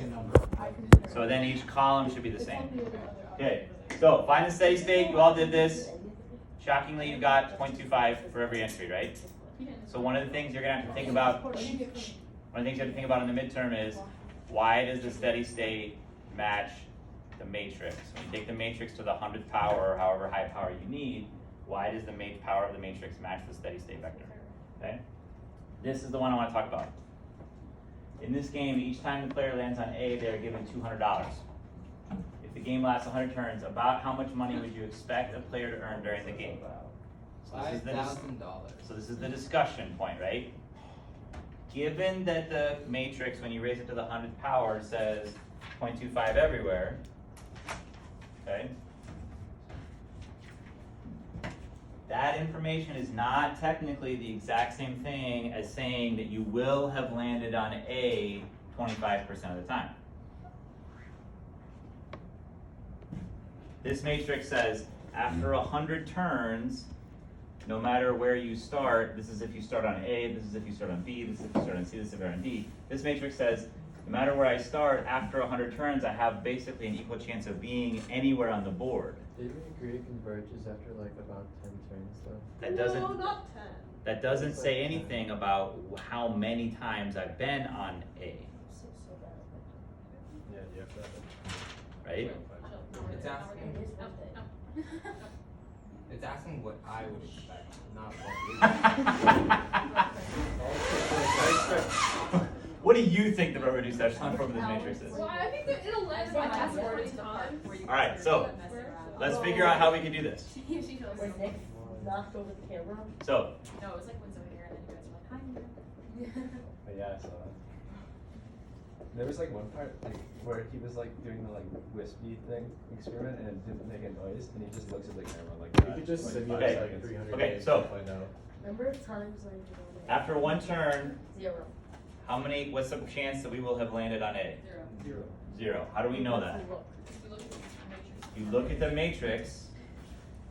same number. So then each column should be the same. Okay, so find the steady state. You all did this. Shockingly, you got 0.25 for every entry, right? So one of the things you're going to have to think about, one of the things you have to think about in the midterm is, why does the steady state match the matrix? When you take the matrix to the 100th power, or however high power you need, why does the power of the matrix match the steady state vector? Okay? This is the one I want to talk about. In this game, each time the player lands on A, they are given $200. If the game lasts 100 turns, about how much money would you expect a player to earn during the game? So this is the discussion point, right? Given that the matrix, when you raise it to the 100th power, says 0.25 everywhere, okay? That information is not technically the exact same thing as saying that you will have landed on A 25% of the time. This matrix says after 100 turns, no matter where you start, this is if you start on A, this is if you start on B, this is if you start on C, this is if you start on D. This matrix says no matter where I start, after 100 turns, I have basically an equal chance of being anywhere on the board. Did we agree it converges after like about 10 turns though? No, not 10. That doesn't say anything about how many times I've been on A, Yeah, you have that. right? It's asking what I would expect, not what What do you think the residue echelon form of this matrix is? Well, I think that it'll land by that 40 times. Alright, so let's figure out how we can do this. Wait, Nick knocked over the camera? So, No, it was like when somebody here and then you guys were like, hi. But yeah, I saw that. There was like one part like where he was like doing the like wispy thing experiment and it didn't make a noise and he just looks at the camera like that. You could just like, simulate Okay. like 300 Okay, days so- to find out. Remember times like after one turn, 0. what's the chance that we will have landed on A? 0. 0. How do we know that? Look. You look at the matrix,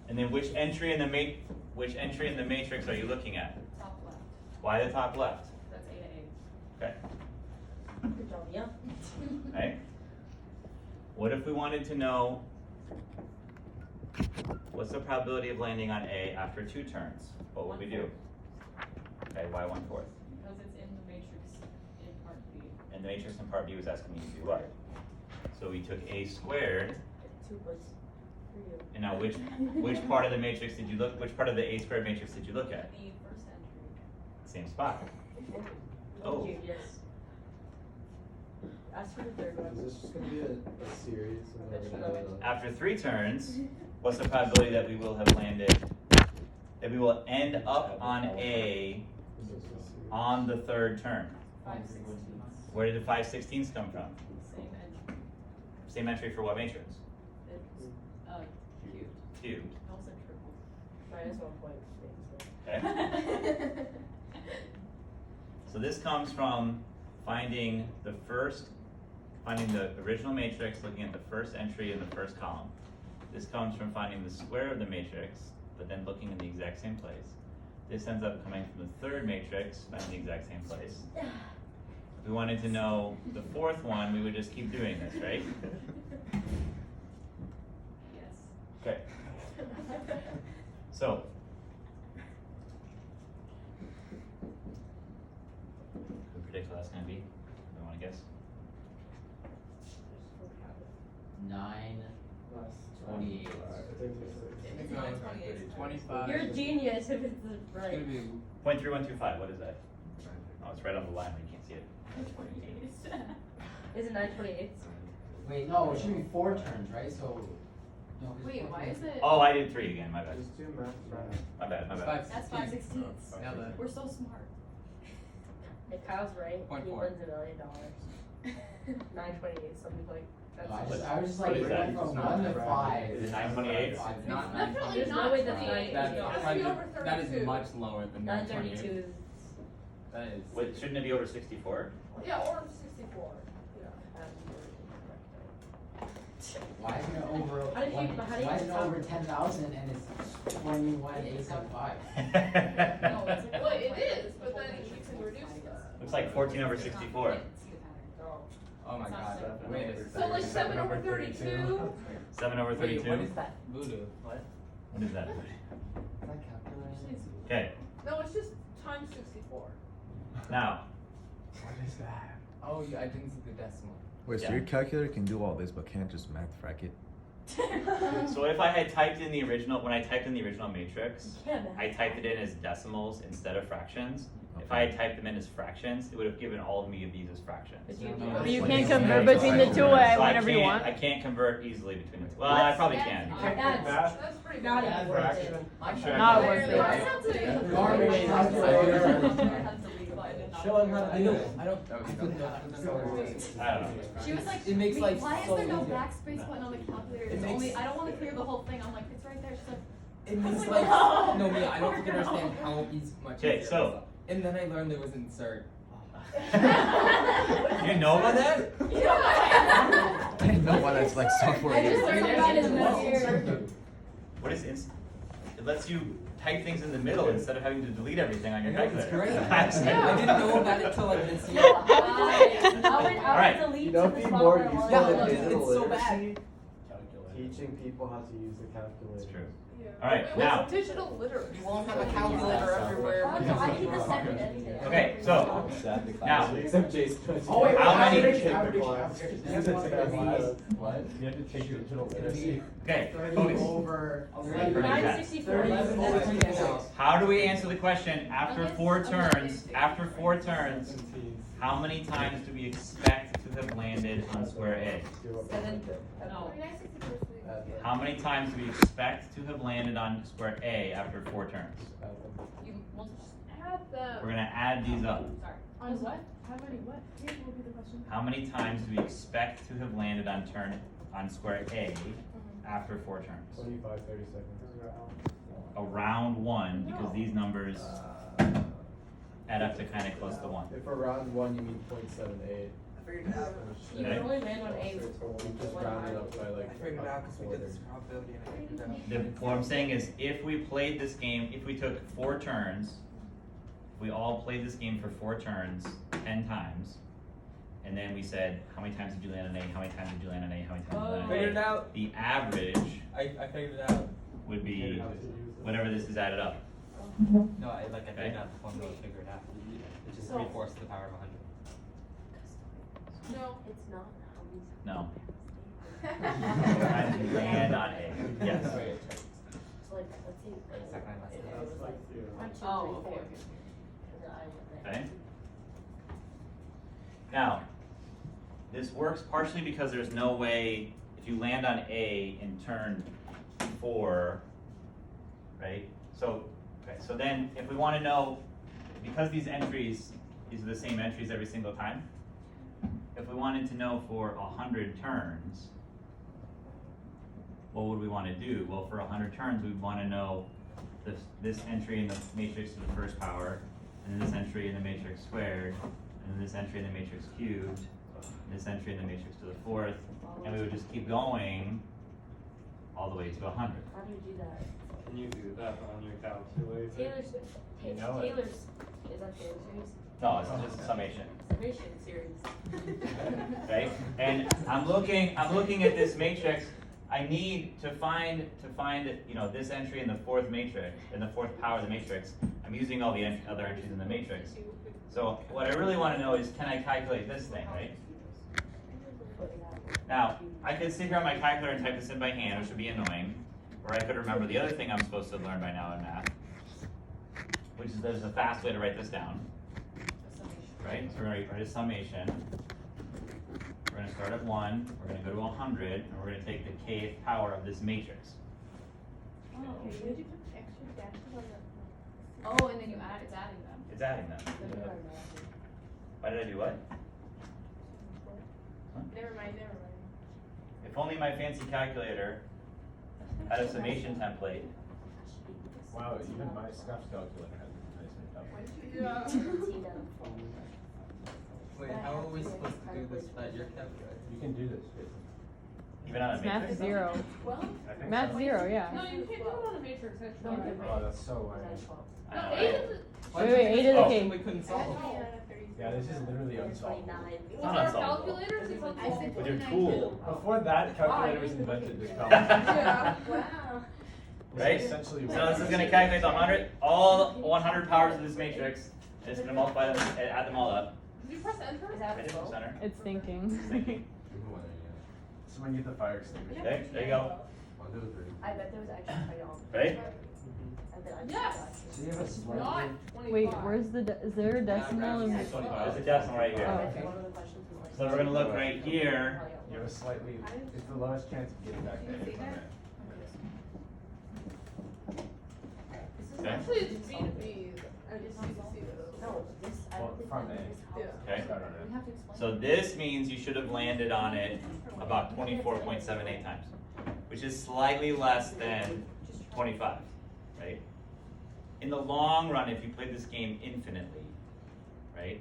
and then which entry in the matrix are you looking at? Top left. Why the top left? That's A to A. Okay. Good job, yeah. Right? What if we wanted to know what's the probability of landing on A after 2 turns? What would we do? Okay, why 1/4? Because it's in the matrix in part B. And the matrix in part B was asking me to do what? So we took A squared, 2 plus 3. and now which part of the matrix did you look? Which part of the A squared matrix did you look at? The first entry. Same spot. Oh. Yes. Ask for the third one. Is this just gonna be a series? And we're gonna have a- After 3 turns, what's the probability that we will have landed, that we will end up on A is this a series? on the 3rd turn? 5/16. Where did the 5/16 come from? Same entry. Same entry for what matrix? It's cubed. Cubed. Also triple. Minus 1 point. Okay. So this comes from finding the original matrix, looking at the first entry in the first column. This comes from finding the square of the matrix, but then looking in the exact same place. This ends up coming from the 3rd matrix, found in the exact same place. If we wanted to know the 4th one, we would just keep doing this, right? Yes. Okay. So, who predicts what that's going to be? I want to guess. 9/28. I think it's 25. You're a genius if it's It's right. gonna be 0.3125, what is that? Oh, it's right on the line, but you can't see it. Is it 9/28? Wait, no, it should be 4 turns, right? So, no. 'cause Wait, four why turns- is it? Oh, I did 3 again, my bad. Just do math right. My bad, my It's bad. 5/16. That's 5/16. Now that. We're so smart. If Kyle's right, Point he four. wins $1 million. 9/28, something like No, that's. I was just What like is that? going from 1 to 5. Is it 9/28? It's not Definitely There's no not way that's 28. not- That's It has to be over that is 32. much lower than 9/28. 9/32 is. That is. Wait, shouldn't it be over 64? Yeah, or 64. Yeah. Why is it over? How did you- how do you Why is it count? over 10,000 and it's 21,875? No, it's like Well, it is, but then you can reduce that. Looks like 14 over 64. Oh. Oh my It's not god. Wait, So like 7 over 32. 7 over Wait, 32. what is that? Voodoo. What? What is that? Is that calculated? Okay, No, it's just times 64. now, What is that? Oh, yeah, I didn't see the decimal. Wait, Yeah. so your calculator can do all this but can't just math frack it? so if I had typed in the original, when I typed in the original matrix, Yeah, I typed it in as decimals instead of fractions. If I had typed them in as fractions, it would have given all of me of these as fractions. But But you you can't can't convert convert between the two whenever you I can't convert easily between the two. Well, I That's- probably that's can. odd. That's That's pretty not good. even worth it. Fraction. I'm sure I Not can worth do it. Why sounds like Garbage calculator. Show him how to do it. I don't. I couldn't know. I don't know. She was like, It makes "Wait, life why so is there no easier." backspace button on the calculator? It It's makes- only, I don't want to clear the whole thing. I'm like, it's right there. She's like, It makes like, life. no. No, me. I don't think I understand how much. Okay, easier so- it is. And then I learned there was insert. You didn't know about that? I didn't know why that's like software. I just learned about it in this Whoa. year. What is ins? It lets you type things in the middle instead of having to delete everything on your I know, it's calculator. great. That's I didn't know about it till like this year. Alright. I would delete You to know, the be spot more where I useful want Yeah, than it. it's digital so bad. literacy. Teaching people how to use the calculator. That's true. Yeah. Alright, Wait, now. what's digital literacy? You won't have a calculator everywhere. Oh, no, I need the second anything. Okay, so now, Except Jason. Oh, wait, How many- average, Take the average, class. average. You have to take a class. What? You have to take digital literacy. okay, 30 focus. over. 964. 30 over 10. How do we answer the question after 4 turns? After 4 turns, how many times do we expect to have landed on square A? No. How many times do we expect to have landed on square A after 4 turns? You will just Add them. We're gonna add these up. Sorry. On what? How many what? Please repeat the question. How many times do we expect to have landed on square A after 4 turns? 25, 30 seconds. Around 1, because these numbers add up to kind of close to 1. If around 1 you mean 0.78. You Okay. can only land on A. You just round it up by like. I figured it out because we did this probability and I figured it out. What I'm saying is, if we played this game, if we took 4 turns, if we all played this game for 4 turns, 10 times, and then we said, how many times did you land on A, how many times did you land on A, how many times did you land on A? Figured it out. The average I figured it out. would be whatever this is added up. No, I Okay. figured out the formula. Figured it out. Which is 3/4 to the power of 100. No. It's not. No. Times you land on A. Yes. So like, let's see. Second and last It name. was like 1, 2, 3, Oh, 4. okay. And then I went there. Okay? Now, this works partially because there's no way, if you land on A in turn 4, right? So, okay, so then if we want to know, because these are the same entries every single time, if we wanted to know for 100 turns, what would we want to do? Well, for 100 turns, we'd want to know this entry in the matrix to the first power, and this entry in the matrix squared, and this entry in the matrix cubed, and this entry in the matrix to the 4th, and we would just keep going all the way to 100. How do you do that? Can you do that on your calculator? Taylor's, You know it. Taylor's, is that Taylor's series? No, it's just summation. Summation series. Right? And I'm looking at this matrix. I need to find this entry in the 4th matrix, in the 4th power of the matrix. I'm using all the other entries in the matrix. So what I really want to know is, can I calculate this thing, right? Now, I could sit here on my calculator and type this in by hand, which would be annoying. Or I could remember the other thing I'm supposed to learn by now in math, which is there's a fast way to write this down. Right? So we're going to write a summation. We're going to start at 1, we're going to go to 100, and we're going to take the kth power of this matrix. Oh, okay. Did you put extra dashes on the? Oh, and then it's adding them. It's adding them. Why did I do what? Never mind. If only my fancy calculator had a summation template. Wow, even my Scotch calculator has a nice Yeah. Wait, how are we supposed to do this without your calculator? You can do this. Even on a Math matrix. 0. I think Math so. 0, yeah. No, you can't do it on a matrix. That's No, right. Oh, that's so lame. I No, know, 8 right? is Wait, 8 is Oh. okay. We couldn't solve. Yeah, this is literally unsolvable. 29. It's not unsolvable. Calculators, it's I said With your 29 tool. too. Before that, calculator was invented. This Yeah, wow. Right? Essentially. So this is going to calculate the 100, all 100 powers of this matrix. And it's going to multiply them, add them all up. Did you press enter? I did the center. It's thinking. It's thinking. Someone get the fire extinguisher. Okay, there you go. I bet there was actually quite all. Right? I bet I Yes. So you have a slightly. Not 25. Wait, where's the, is there a decimal in There's a decimal right Oh, here. okay. One of the questions was like. So we're going to look right here. You have a slightly. It's the lowest chance of getting back there. It's on there. Okay. Actually, it's B to B. I just need to see those. No, this, I Well, don't think from that A. this helps. Yeah. Okay. Start on it. So this means you should have landed on it about 24.78 times, which is slightly less than 25, right? In the long run, if you played this game infinitely, right?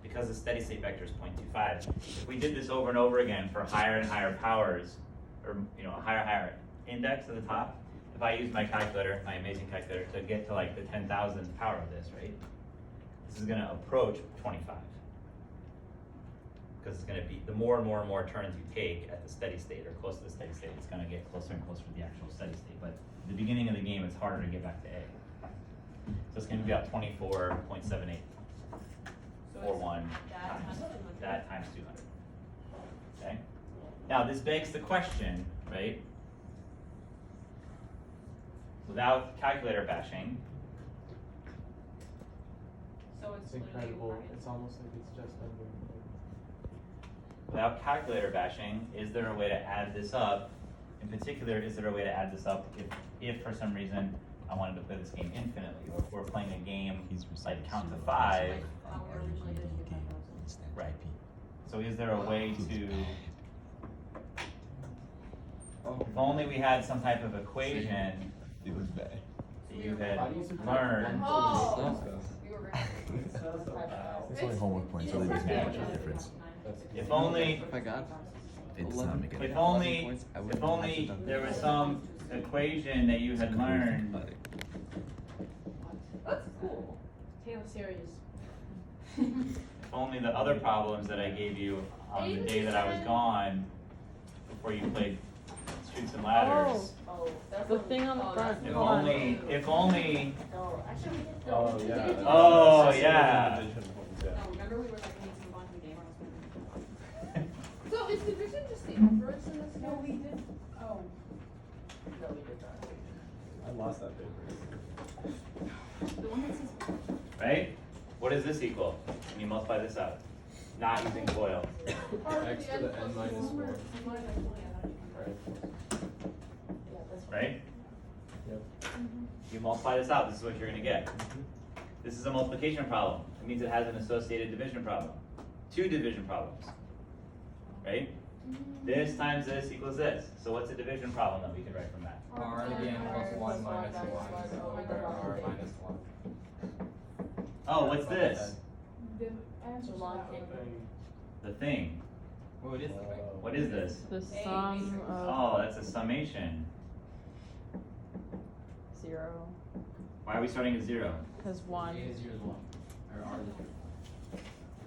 Because the steady state vector is 0.25, if we did this over and over again for higher and higher powers, or a higher index at the top, if I use my calculator, my amazing calculator, to get to like the 10,000th power of this, right? This is gonna approach 25. Because it's gonna be, the more and more and more turns you take at the steady state, or close to the steady state, it's gonna get closer and closer to the actual steady state. But at the beginning of the game, it's harder to get back to A. So it's gonna be about 24.78. 41 times, that times 200. Okay? Now this begs the question, right? Without calculator bashing, So It's incredible. It's almost like it's just under. without calculator bashing, is there a way to add this up? In particular, is there a way to add this up if for some reason I wanted to play this game infinitely, or if we're playing a game like count to 5, right? So is there a way to, if only we had some type of equation It was bad. that you had learned. Oh. You were right. It's only homework points, so they doesn't make much of a difference. If only, If I got, it does not make a if difference. only, if only there was some equation that you had learned. That's cool. Taylor series. If only the other problems that I gave you on the day that I was gone, before you played Streets and Ladders. Oh, that's The what- thing on the Oh, front. If Hold on. only, No, actually we did. Oh, yeah. Oh, Assessing yeah. the division points, yeah. Remember we were like, we need to move on to the game or else So is division just the inverse in this? No, we did. Oh. No, we did not. I lost that paper. The one that says. right? What does this equal? When you multiply this out, not using FOIL. X to the n minus 1. Right. Yeah, that's Right? Yep. You multiply this out, this is what you're gonna get. This is a multiplication problem. It means it has an associated division problem. 2 division problems. Right? This times this equals this. So what's a division problem that we could write from that? R again plus 1 minus 1, so R minus 1. Oh, what's this? It's a long thing. The thing. What is the thing? What is this? The sum of Oh, that's a summation. 0, Why are we starting at 0? because 1. A is 0 is 1. Or R is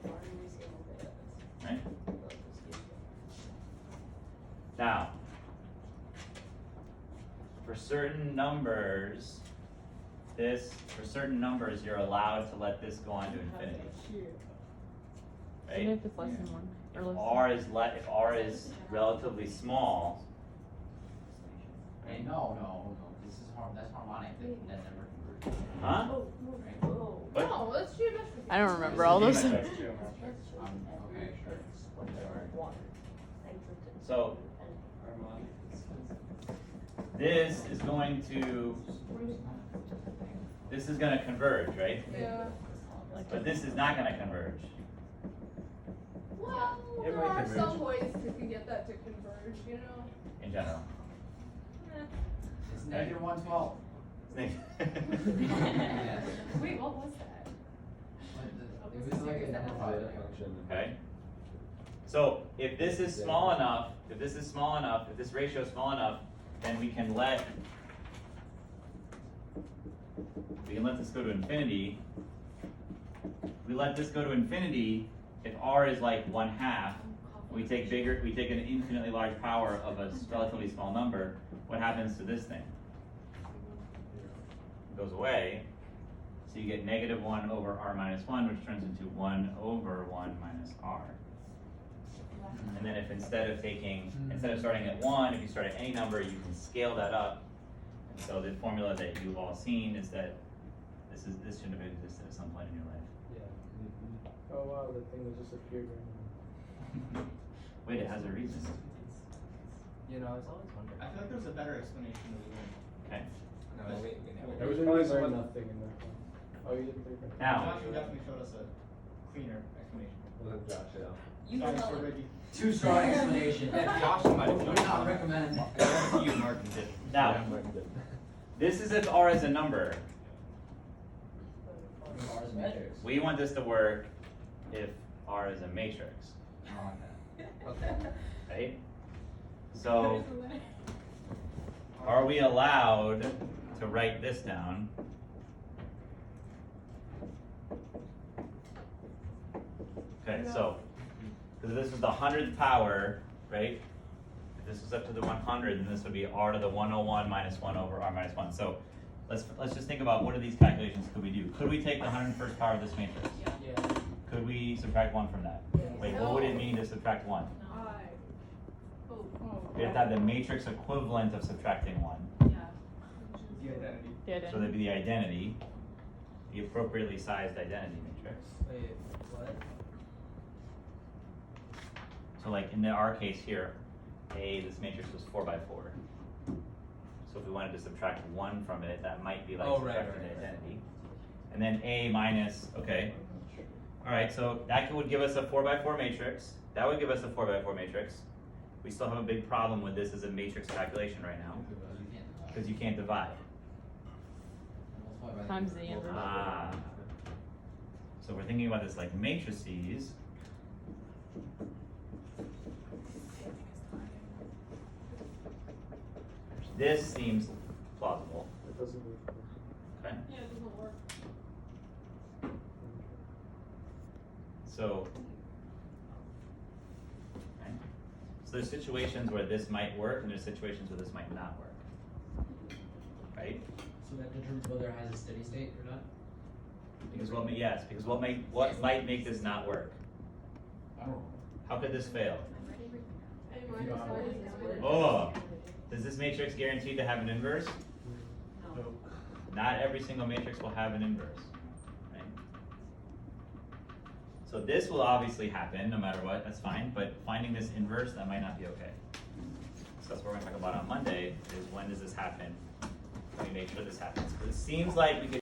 0. Right? Now, for certain numbers, you're allowed to let this go on to infinity. Even Right? if it's less than 1. Or If less if R is relatively small, Hey, no. This is that's harmonic. That never converges. huh? Right? What? No, that's geometric. I don't remember all those. Okay, sure. So this is going to converge, right? Yeah. But this is not going to converge. Well, It there might are converge. some ways you can get that to converge, you know? In general. It's negative 112. Wait, what was that? It was like a number Zeta five. function. Okay. So if this is small enough, if this ratio is small enough, then we can let this go to infinity, we let this go to infinity, if r is like 1/2, we take an infinitely large power of a relatively small number, what happens to this thing? It goes away, so you get -1 over r minus 1, which turns into 1 over 1 minus r. And then if instead of starting at 1, if you start at any number, you can scale that up. And so the formula that you've all seen is that this shouldn't have existed at some point in your life. Yeah. Oh wow, the thing that just appeared right now. Wait, it has a reason. You know, I was always wondering. I feel like there's a better explanation of the game. Okay. No, we never. There was probably learned nothing in that one. Oh, you didn't think of Now, Josh definitely showed us a cleaner explanation. Well, Josh, yeah. You Josh, tell we're him. ready. Too strong explanation. Josh might have Would not recommend. You, Mark, did. now, Yeah, Martin did. this is if r is a number. R is a matrix. We want this to work if r is a matrix, Oh, okay. right? So, are we allowed to write this down? Okay, so, because this is the 100th power, right? If this was up to the 100, then this would be r to the 101 minus 1 over r minus 1. So, let's just think about what of these calculations could we do? Could we take the 101st power of this matrix? Yeah. Could we subtract 1 from that? Wait, what would it mean to subtract 1? We have to have the matrix equivalent of subtracting 1. Yeah. The identity. So that'd be the identity, the appropriately sized identity matrix. Wait, what? So like in our case here, this matrix was 4 by 4. So if we wanted to subtract 1 from it, that might be like Oh, right, subtracting right, the right. identity. And then A minus, okay. All right, so that would give us a 4 by 4 matrix. That would give us a 4 by 4 matrix. We still have a big problem with this as a matrix calculation right now, because you can't divide. Times the inverse. Ah. So we're thinking about this like matrices. This seems plausible. It doesn't work. Okay. Yeah, it doesn't work. So, okay. So there's situations where this might work, and there's situations where this might not work. Right? So that determines whether it has a steady state or not? Because what might make this not work? I don't know. How could this fail? You don't have a- Oh, does this matrix guarantee to have an inverse? No. Not every single matrix will have an inverse, right? So this will obviously happen no matter what, that's fine, but finding this inverse, that might not be okay. So that's what we're gonna talk about on Monday, is when does this happen? Let me make sure this happens. But it seems like we could